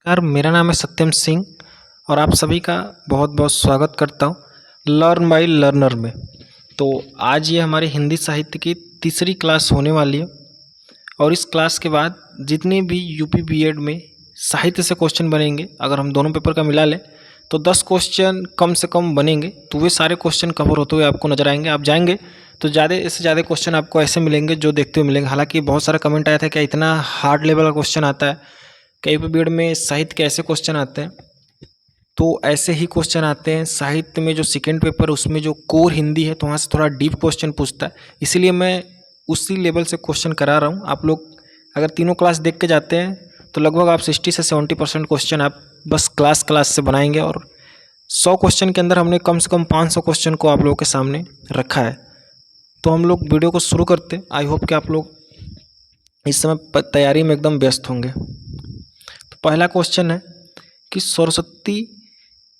नमस्कार, मेरा नाम है सत्यम सिंह और आप सभी का बहुत बहुत स्वागत करता हूँ लर्न बाय लर्नर में। तो आज ये हमारी हिंदी साहित्य की तीसरी क्लास होने वाली है और इस क्लास के बाद जितने भी यूपी बीएड में साहित्य से क्वेश्चन बनेंगे, अगर हम दोनों पेपर का मिला लें तो 10 क्वेश्चन कम से कम बनेंगे। तो वे सारे क्वेश्चन कवर होते हुए आपको नजर आएंगे। आप जाएंगे तो ज़्यादा से ज़्यादा क्वेश्चन आपको ऐसे मिलेंगे जो देखते हुए मिलेंगे। हालांकि बहुत सारा कमेंट आया था कि इतना हार्ड लेवल का क्वेश्चन आता है, कई बीएड में साहित्य के ऐसे क्वेश्चन आते हैं। तो ऐसे ही क्वेश्चन आते हैं साहित्य में। जो सेकेंड पेपर है उसमें जो कोर हिंदी है तो वहाँ से थोड़ा डीप क्वेश्चन पूछता है, इसीलिए मैं उसी लेवल से क्वेश्चन करा रहा हूँ। आप लोग अगर तीनों क्लास देख के जाते हैं तो लगभग आप 60 से 70% क्वेश्चन आप बस क्लास से बनाएंगे और 100 क्वेश्चन के अंदर हमने कम से कम 500 क्वेश्चन को आप लोगों के सामने रखा है। तो हम लोग वीडियो को शुरू करते हैं। आई होप कि आप लोग इस समय तैयारी में एकदम व्यस्त होंगे। तो पहला क्वेश्चन है कि सरस्वती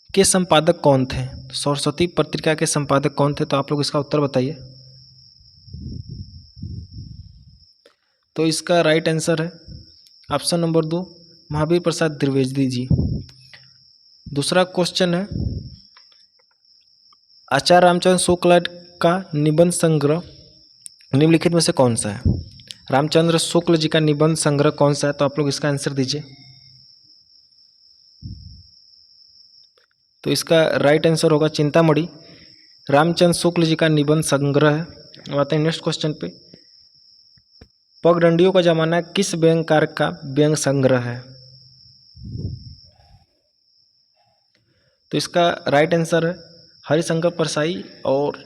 के संपादक कौन थे। सरस्वती पत्रिका के संपादक कौन थे, तो आप लोग इसका उत्तर बताइए। तो इसका राइट आंसर है ऑप्शन नंबर 2, महावीर प्रसाद द्विवेदी जी। दूसरा क्वेश्चन है आचार्य रामचंद्र शुक्ल का निबंध संग्रह निम्नलिखित में से कौन सा है। रामचंद्र शुक्ल जी का निबंध संग्रह कौन सा है, तो आप लोग इसका आंसर दीजिए। तो इसका राइट आंसर होगा चिंतामणि। रामचंद्र शुक्ल जी का निबंध संग्रह है। अब आते हैं नेक्स्ट क्वेश्चन पे। पगडंडियों का जमाना किस व्यंग्यकार का व्यंग्य संग्रह है। तो इसका राइट आंसर है हरिशंकर परसाई और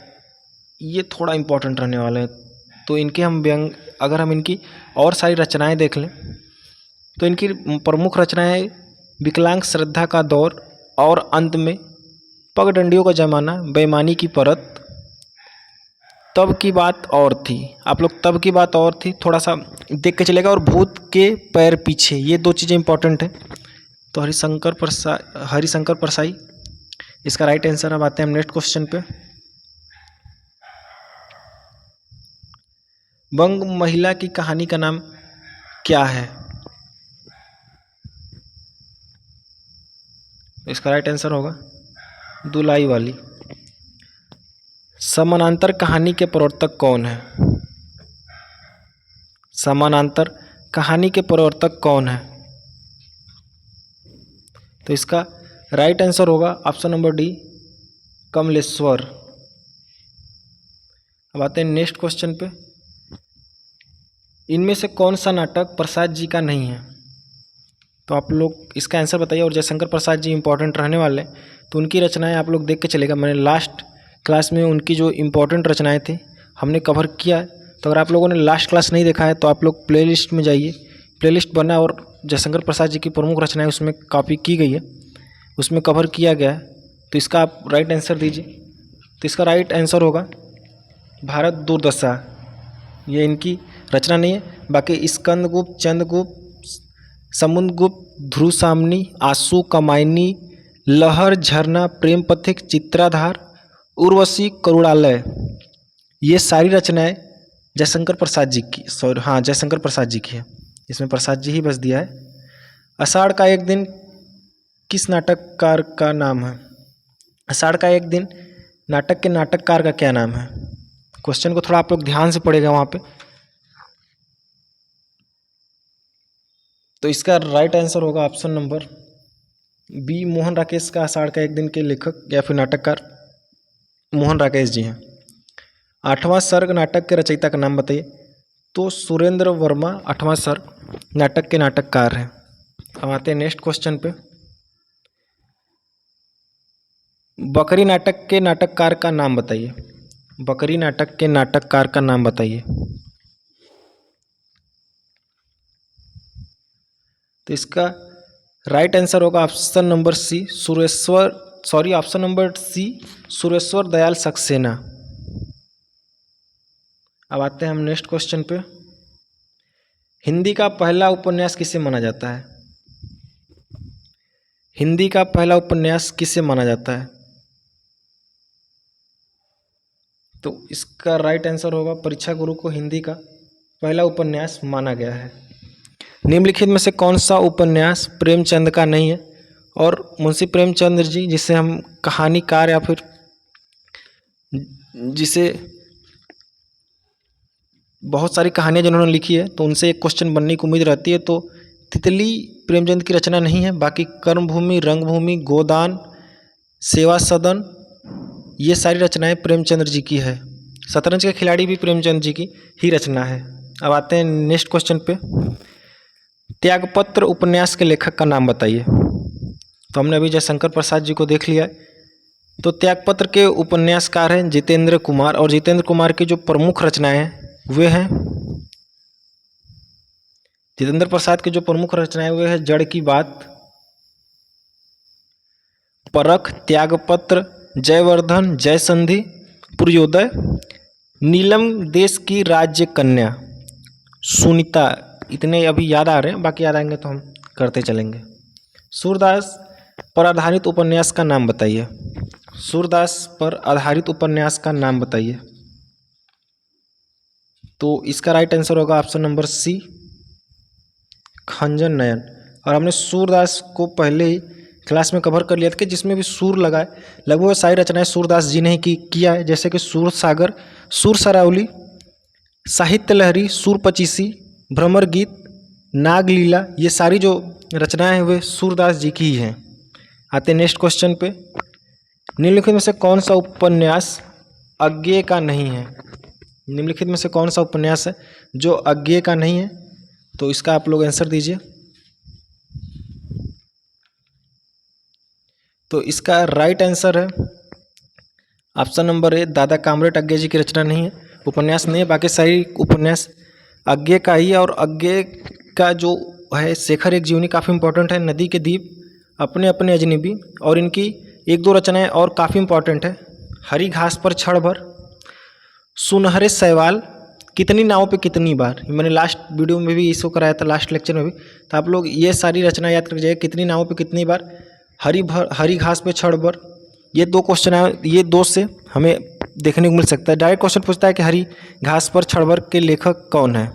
ये थोड़ा इम्पोर्टेंट रहने वाला है। तो इनके हम व्यंग्य, अगर हम इनकी और सारी रचनाएं देख लें तो इनकी प्रमुख रचनाएं विकलांग श्रद्धा का दौर और अंत में, पगडंडियों का जमाना, बेईमानी की परत, तब की बात और थी। आप लोग तब की बात और थी थोड़ा सा देख के चलेगा, और भूत के पैर पीछे, ये दो चीज़ें इंपॉर्टेंट है। तो हरिशंकर परसाई इसका राइट आंसर। अब आते हैं हम नेक्स्ट क्वेश्चन पे। बंग महिला की कहानी का नाम क्या है। इसका राइट आंसर होगा दुलाई वाली। समानांतर कहानी के प्रवर्तक कौन है। समानांतर कहानी के प्रवर्तक कौन है। तो इसका राइट आंसर होगा ऑप्शन नंबर डी, कमलेश्वर। अब आते हैं नेक्स्ट क्वेश्चन पे। इनमें से कौन सा नाटक प्रसाद जी का नहीं है। तो आप लोग इसका आंसर बताइए। और जयशंकर प्रसाद जी इंपॉर्टेंट रहने वाले हैं, तो उनकी रचनाएं आप लोग देख के चलेगा। मैंने लास्ट क्लास में उनकी जो इम्पोर्टेंट रचनाएं थी हमने कवर किया है। तो अगर आप लोगों ने लास्ट क्लास नहीं देखा है तो आप लोग प्लेलिस्ट में जाइए, प्लेलिस्ट बना और जयशंकर प्रसाद जी की प्रमुख रचनाएं उसमें कॉपी की गई है, उसमें कवर किया गया है। तो इसका आप राइट आंसर दीजिए। तो इसका राइट आंसर होगा भारत दुर्दशा। ये इनकी रचना नहीं है। बाकी स्कंदगुप्त, चंद्रगुप्त, समुद्रगुप्त, ध्रुवसामनी, आंसू, कमायनी, लहर, झरना, प्रेम पथिक, चित्राधार, उर्वशी, करुणालय, ये सारी रचनाएं जयशंकर प्रसाद जी की, सॉरी हाँ जयशंकर प्रसाद जी की है। इसमें प्रसाद जी ही बस दिया है। आषाढ़ का एक दिन किस नाटककार का नाम है। आषाढ़ का एक दिन नाटक के नाटककार का क्या नाम है। क्वेश्चन को थोड़ा आप लोग ध्यान से पढ़ेगा वहाँ पे। तो इसका राइट आंसर होगा option number B, Mohan Rakesh का आषाढ़ का एक दिन के लेखक या फिर नाटककार मोहन राकेश जी हैं। आठवां सर्ग नाटक के रचयिता का नाम बताइए। तो सुरेंद्र वर्मा आठवां सर्ग नाटक के नाटककार हैं। अब आते हैं नेक्स्ट क्वेश्चन पे। बकरी नाटक के नाटककार का नाम बताइए। बकरी नाटक के नाटककार का नाम बताइए। तो इसका राइट आंसर होगा option number C, option number C, Sureshwar Dayal Saxena. अब आते हैं हम नेक्स्ट क्वेश्चन पे। हिंदी का पहला उपन्यास किसे माना जाता है। हिंदी का पहला उपन्यास किसे माना जाता है। तो इसका राइट आंसर होगा परीक्षा गुरु को हिंदी का पहला उपन्यास माना गया है। निम्नलिखित में से कौन सा उपन्यास प्रेमचंद का नहीं है? और मुंशी प्रेमचंद जी, जिसे हम कहानीकार या फिर जिसे बहुत सारी कहानियाँ जिन्होंने लिखी है, तो उनसे एक क्वेश्चन बनने की उम्मीद रहती है। तो तितली प्रेमचंद की रचना नहीं है। बाकी कर्मभूमि, रंगभूमि, गोदान, सेवा सदन, ये सारी रचनाएं प्रेमचंद्र जी की है। शतरंज के खिलाड़ी भी प्रेमचंद जी की ही रचना है। अब आते हैं नेक्स्ट क्वेश्चन पे। त्यागपत्र उपन्यास के लेखक का नाम बताइए। तो हमने अभी जयशंकर प्रसाद जी को देख लिया है। तो त्यागपत्र के उपन्यासकार हैं जितेंद्र कुमार, और जितेंद्र कुमार की जो प्रमुख रचनाएं हैं वे हैं, जितेंद्र प्रसाद की जो प्रमुख रचनाएं वे हैं जड़ की बात, परख, त्यागपत्र, जयवर्धन, जयसंधि, पूर्वोदय, नीलम देश की राज्य कन्या, सुनीता। इतने अभी याद आ रहे हैं, बाकी याद आएंगे तो हम करते चलेंगे। सूरदास पर आधारित उपन्यास का नाम बताइए। सूरदास पर आधारित उपन्यास का नाम बताइए। तो इसका राइट आंसर होगा ऑप्शन नंबर सी, खंजन नयन। और हमने सूरदास को पहले ही क्लास में कवर कर लिया था कि जिसमें भी सूर लगा है, लगभग सारी रचनाएं सूरदास जी ने ही किया है, जैसे कि सूर सागर, सूर सरावली, साहित्य लहरी, सूर पचीसी, भ्रमर गीत, नागलीला, ये सारी जो रचनाएं हैं वे सूरदास जी की ही हैं। आते हैं नेक्स्ट क्वेश्चन पे। निम्नलिखित में से कौन सा उपन्यास अज्ञेय का नहीं है? निम्नलिखित में से कौन सा उपन्यास है जो अज्ञेय का नहीं है? तो इसका आप लोग आंसर दीजिए। तो इसका राइट आंसर है ऑप्शन नंबर ए, दादा कामरेड अज्ञेय जी की रचना नहीं है, उपन्यास नहीं है। बाकी सारी उपन्यास अज्ञेय का ही है। और अज्ञेय का जो है शेखर एक जीवनी काफ़ी इंपॉर्टेंट है, नदी के द्वीप, अपने अपने अजनबी, और इनकी एक दो रचनाएं और काफ़ी इंपॉर्टेंट है, हरी घास पर क्षण भर, सुनहरे शैवाल, कितनी नावों पे कितनी बार। मैंने लास्ट वीडियो में भी इसको कराया था, लास्ट लेक्चर में भी। तो आप लोग ये सारी रचना याद कर जाइए, कितनी नावों पे कितनी बार, हरी घास पे क्षण भर। ये दो क्वेश्चन है, ये दो से हमें देखने को मिल सकता है। डायरेक्ट क्वेश्चन पूछता है कि हरी घास पर क्षण भर के लेखक कौन है।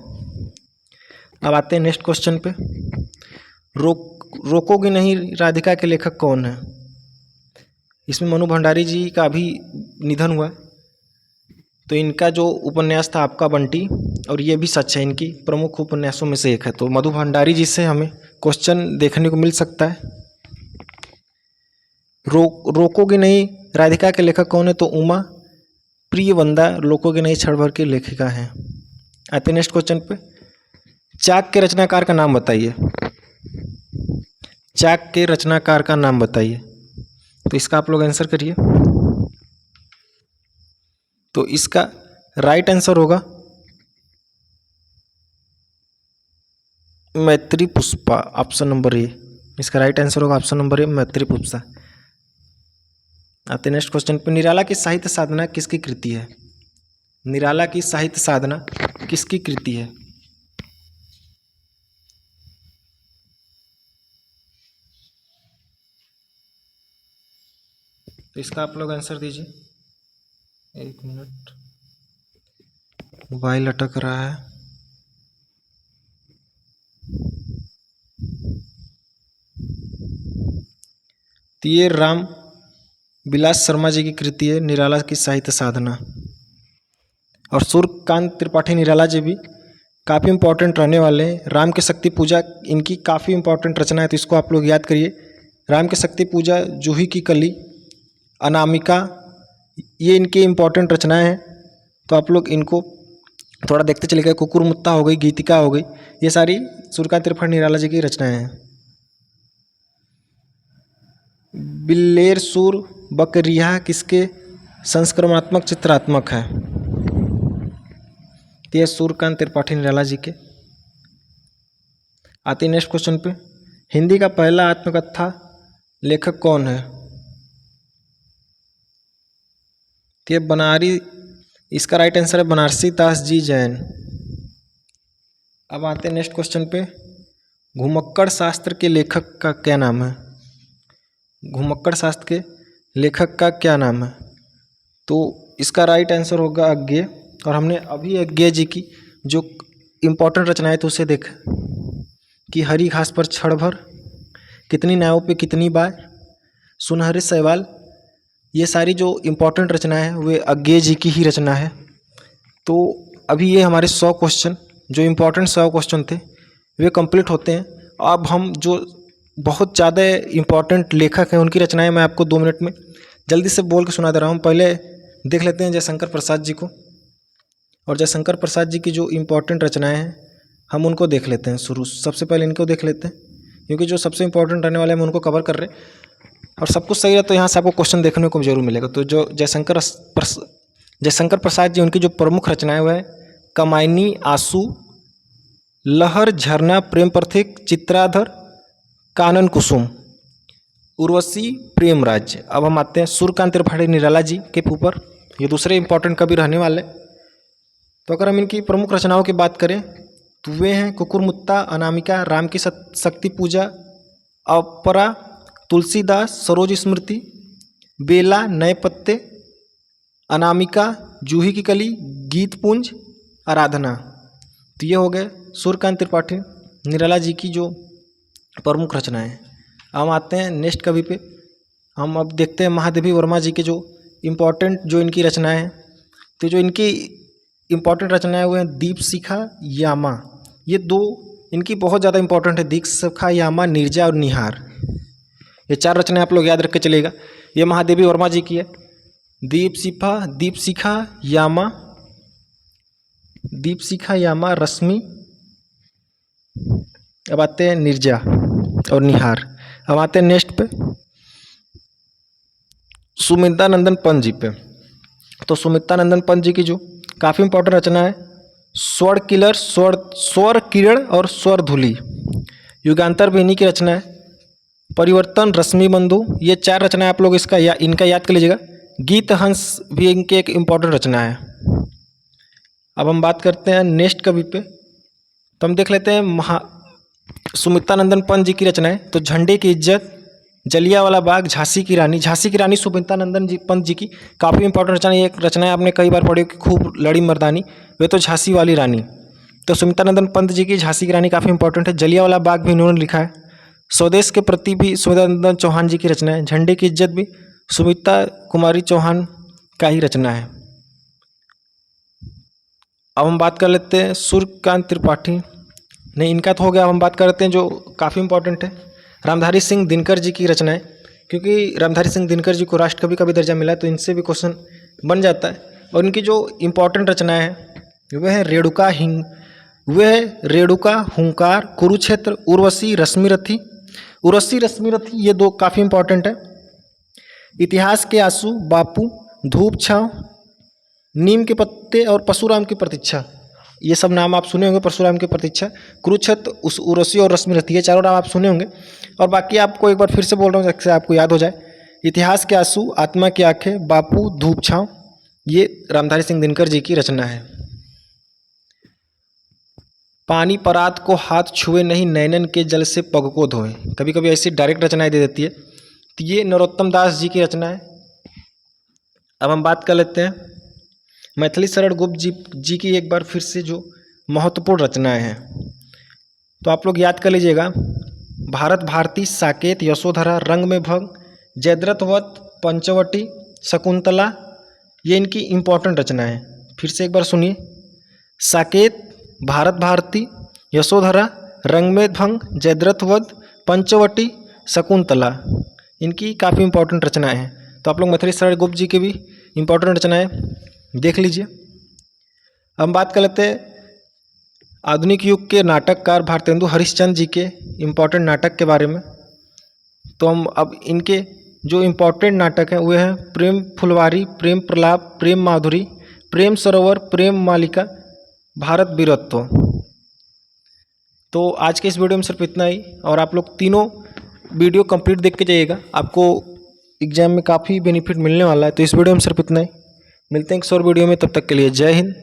अब आते हैं नेक्स्ट क्वेश्चन पे। रोकोगी नहीं राधिका के लेखक कौन है? इसमें मनु भंडारी जी का भी निधन हुआ। तो इनका जो उपन्यास था आपका बंटी, और ये भी सच है, इनकी प्रमुख उपन्यासों में से एक है। तो मधु भंडारी जी से हमें क्वेश्चन देखने को मिल सकता है। रोकोगी नहीं राधिका के लेखक कौन है? तो उमा प्रियवंदा रोकोगी नहीं क्षण भर की लेखिका हैं। आते नेक्स्ट क्वेश्चन पे। चाक के रचनाकार का नाम बताइए। चाक के रचनाकार का नाम बताइए। तो इसका आप लोग आंसर करिए। तो इसका राइट आंसर होगा मैत्री पुष्पा, ऑप्शन नंबर ए। इसका राइट आंसर होगा ऑप्शन नंबर ए, मैत्री पुष्पा। आते नेक्स्ट क्वेश्चन पे। निराला की साहित्य साधना किसकी कृति है? निराला की साहित्य साधना किसकी कृति है? तो इसका आप लोग आंसर दीजिए। एक मिनट, मोबाइल अटक रहा है। तो ये राम विलास शर्मा जी की कृति है, निराला की साहित्य साधना। और सूर्यकांत त्रिपाठी निराला जी भी काफ़ी इंपॉर्टेंट रहने वाले हैं। राम के शक्ति पूजा इनकी काफ़ी इंपॉर्टेंट रचना है, तो इसको आप लोग याद करिए। राम के शक्ति पूजा, जूही की कली, अनामिका, ये इनकी इंपॉर्टेंट रचनाएं हैं। तो आप लोग इनको थोड़ा देखते चलिएगा। कुकुर मुत्ता हो गई, गीतिका हो गई, ये सारी सूर्यकांत त्रिपाठी निराला जी की रचनाएं हैं। बिल्लेर सूर बकरिया किसके संस्करणात्मक चित्रात्मक है? यह सूर्यकांत त्रिपाठी निराला जी के। आते हैं नेक्स्ट क्वेश्चन पे। हिंदी का पहला आत्मकथा लेखक कौन है? ये बनारी, इसका राइट आंसर है बनारसी दास जी जैन। अब आते हैं नेक्स्ट क्वेश्चन पे। घुमक्कड़ शास्त्र के लेखक का क्या नाम है? घुमक्कड़ शास्त्र के लेखक का क्या नाम है? तो इसका राइट आंसर होगा अज्ञेय। और हमने अभी अज्ञेय जी की जो इम्पोर्टेंट रचनाएं तो उसे देखा। कि हरी घास पर क्षण भर, कितनी नावों पे कितनी बार, सुनहरे शैवाल, ये सारी जो इम्पोर्टेंट रचनाएं हैं वे अज्ञेय जी की ही रचना है। तो अभी ये हमारे 100 क्वेश्चन जो इम्पोर्टेंट 100 क्वेश्चन थे वे कंप्लीट होते हैं। अब हम जो बहुत ज़्यादा इम्पोर्टेंट लेखक हैं उनकी रचनाएं मैं आपको 2 मिनट में जल्दी से बोल के सुना दे रहा हूँ। पहले देख लेते हैं जयशंकर प्रसाद जी को, और जयशंकर प्रसाद जी की जो इम्पोर्टेंट रचनाएं हैं हम उनको देख लेते हैं। सबसे पहले इनको देख लेते हैं, क्योंकि जो सबसे इम्पोर्टेंट रहने वाले हैं हम उनको कवर कर रहे हैं, और सब कुछ सही है तो यहाँ से आपको क्वेश्चन देखने को जरूर मिलेगा। तो जो जयशंकर प्रसाद जी, उनकी जो प्रमुख रचनाएं वह है कमायनी, आंसू, लहर, झरना, प्रेम प्रतीक, चित्राधर, कानन कुसुम, उर्वशी, प्रेम राज्य। अब हम आते हैं सूर्यकांत त्रिपाठी निराला जी के ऊपर, ये दूसरे इंपॉर्टेंट कवि रहने वाले। तो अगर हम इनकी प्रमुख रचनाओं की बात करें तो वे हैं कुकुरमुत्ता, अनामिका, राम की शक्ति पूजा, अपरा, तुलसीदास, सरोज स्मृति, बेला, नए पत्ते, अनामिका, जूही की कली, गीतपुंज, आराधना। तो ये हो गए सूर्यकांत त्रिपाठी निराला जी की जो प्रमुख रचनाएं हैं। हम आते हैं नेक्स्ट कवि पे। हम अब देखते हैं महादेवी वर्मा जी के जो इम्पोर्टेंट जो इनकी रचनाएं हैं। तो जो इनकी इम्पोर्टेंट रचनाएं हुए हैं दीपशिखा, यामा, ये 2 इनकी बहुत ज़्यादा इंपॉर्टेंट है। दीपशिखा, यामा, नीरजा और निहार, ये 4 रचनाएं आप लोग याद रख के चलेगा। ये महादेवी वर्मा जी की है, दीपशिखा, यामा, रश्मि। अब आते हैं नीरजा और निहार। अब आते हैं नेक्स्ट पे सुमित्रानंदन पंत जी पे। तो सुमित्रानंदन पंत जी की जो काफ़ी इंपॉर्टेंट रचना है स्वर किरण और स्वर धूलि, युगांतर भी इन्हीं की रचना है। परिवर्तन, रश्मि बंधु, ये 4 रचनाएं आप लोग इनका याद कर लीजिएगा। गीत हंस भी इनकी एक इम्पॉर्टेंट रचना है। अब हम बात करते हैं नेक्स्ट कवि पे। तो हम देख लेते हैं सुमित्रानंदन पंत जी की रचनाएं। तो झंडे की इज्जत, जलियांवाला बाग, झांसी की रानी सुमित्रानंदन जी पंत जी की काफ़ी इंपॉर्टेंट रचना। ये रचनाएं आपने कई बार पढ़ी कि खूब लड़ी मर्दानी, वे तो झांसी वाली रानी। तो सुमित्रानंदन पंत जी की झांसी की रानी काफ़ी इंपॉर्टेंट है। जलियांवाला बाग भी इन्होंने लिखा है। स्वदेश के प्रति भी सुमित्रानंदन चौहान जी की रचना है। झंडे की इज्जत भी सुमित्रा कुमारी चौहान का ही रचना है। अब हम बात कर लेते हैं सूर्यकांत त्रिपाठी, नहीं इनका तो हो गया। अब हम बात करते हैं जो काफ़ी इंपॉर्टेंट है रामधारी सिंह दिनकर जी की रचनाएं, क्योंकि रामधारी सिंह दिनकर जी को राष्ट्र कवि का भी दर्जा मिला है, तो इनसे भी क्वेश्चन बन जाता है। और इनकी जो इम्पोर्टेंट रचनाएं हैं वह है रेणुका, हुंकार, कुरुक्षेत्र, उर्वशी, रश्मिरथी। ये 2 काफ़ी इंपॉर्टेंट है। इतिहास के आंसू, बापू, धूप छाँव, नीम के पत्ते और परशुराम की प्रतीक्षा, ये सब नाम आप सुने होंगे। परशुराम की प्रतीक्षा, कुरुक्षेत्र, उर्वशी और रश्मिरथी, ये 4 नाम आप सुने होंगे। और बाकी आपको एक बार फिर से बोल रहा हूँ जिससे आपको याद हो जाए। इतिहास के आंसू, आत्मा की आंखें, बापू, धूप छाँव, ये रामधारी सिंह दिनकर जी की रचना है। पानी परात को हाथ छुए नहीं, नैनन के जल से पग को धोए, कभी कभी ऐसी डायरेक्ट रचनाएं दे देती है। तो ये नरोत्तम दास जी की रचना है। अब हम बात कर लेते हैं मैथिली शरण गुप्त जी की एक बार फिर से जो महत्वपूर्ण रचनाएं हैं, तो आप लोग याद कर लीजिएगा। भारत भारती, साकेत, यशोधरा, रंग में भंग, जयद्रथवत, पंचवटी, शकुंतला, ये इनकी इम्पोर्टेंट रचनाएं हैं। फिर से एक बार सुनिए। साकेत, भारत भारती, यशोधरा, रंग में भंग, जयद्रथवत, पंचवटी, शकुंतला, इनकी काफ़ी इंपॉर्टेंट रचनाएं हैं। तो आप लोग मैथिली शरण गुप्त जी की भी इम्पोर्टेंट रचनाएं देख लीजिए। हम बात कर लेते हैं आधुनिक युग के नाटककार भारतेंदु हरिश्चंद्र जी के इम्पोर्टेंट नाटक के बारे में। तो हम अब इनके जो इम्पोर्टेंट नाटक हैं वे हैं प्रेम फुलवारी, प्रेम प्रलाप, प्रेम माधुरी, प्रेम सरोवर, प्रेम मालिका, भारत वीरत्व। तो आज के इस वीडियो में सिर्फ इतना ही, और आप लोग तीनों वीडियो कंप्लीट देख के जाइएगा, आपको एग्जाम में काफ़ी बेनिफिट मिलने वाला है। तो इस वीडियो में सिर्फ इतना ही, मिलते हैं एक और वीडियो में, तब तक के लिए जय हिंद।